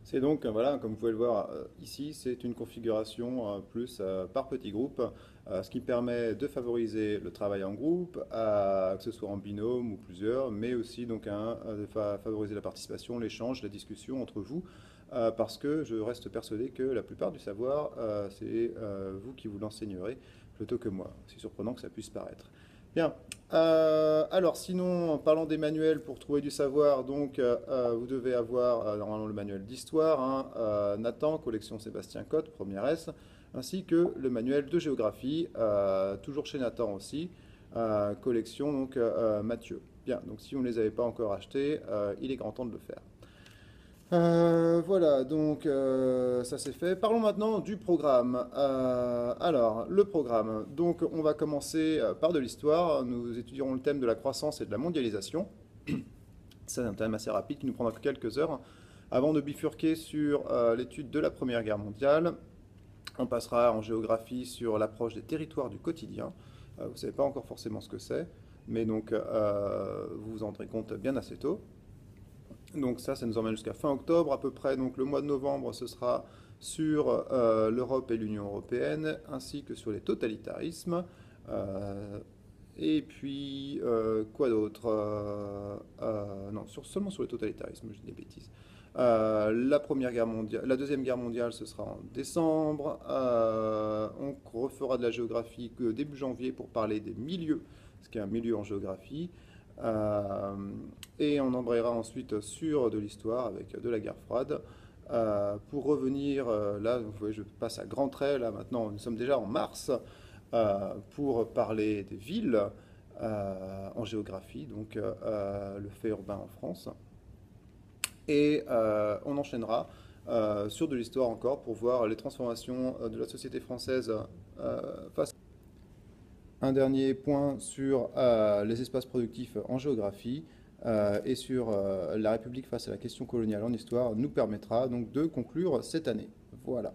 C'est donc, voilà, comme vous pouvez le voir ici, c'est une configuration plus par petits groupes, ce qui permet de favoriser le travail en groupe, que ce soit en binôme ou plusieurs, mais aussi donc de favoriser la participation, l'échange, la discussion entre vous, parce que je reste persuadé que la plupart du savoir, c'est vous qui vous l'enseignerez plutôt que moi. C'est surprenant que ça puisse paraître. Bien. Alors, sinon, en parlant des manuels pour trouver du savoir, donc vous devez avoir normalement le manuel d'histoire, hein, Nathan, collection Sébastien Cotte, première S, ainsi que le manuel de géographie, toujours chez Nathan aussi, collection donc Mathieu. Bien, donc si vous ne les avez pas encore achetés, il est grand temps de le faire. Voilà, donc ça c'est fait. Parlons maintenant du programme. Alors, le programme. Donc, on va commencer par de l'histoire. Nous étudierons le thème de la croissance et de la mondialisation. C'est un thème assez rapide qui nous prendra que quelques heures. Avant de bifurquer sur l'étude de la Première Guerre mondiale, on passera en géographie sur l'approche des territoires du quotidien. Vous ne savez pas encore forcément ce que c'est, mais donc vous vous en rendrez compte bien assez tôt. Donc ça nous emmène jusqu'à fin octobre à peu près. Donc le mois de novembre, ce sera sur l'Europe et l'Union européenne, ainsi que sur les totalitarismes. Euh, et puis, quoi d'autre non, seulement sur les totalitarismes, je dis des bêtises. La Première Guerre mondiale, la Deuxième Guerre mondiale, ce sera en décembre. On refera de la géographie que début janvier pour parler des milieux, ce qui est un milieu en géographie. Euh, et on embrayera ensuite sur de l'histoire avec de la guerre froide. Pour revenir, là, vous voyez, je passe à grands traits, là maintenant, nous sommes déjà en mars, pour parler des villes en géographie, donc le fait urbain en France. Et on enchaînera sur de l'histoire encore pour voir les transformations de la société française face. Un dernier point sur les espaces productifs en géographie et sur la République face à la question coloniale en histoire nous permettra donc de conclure cette année. Voilà.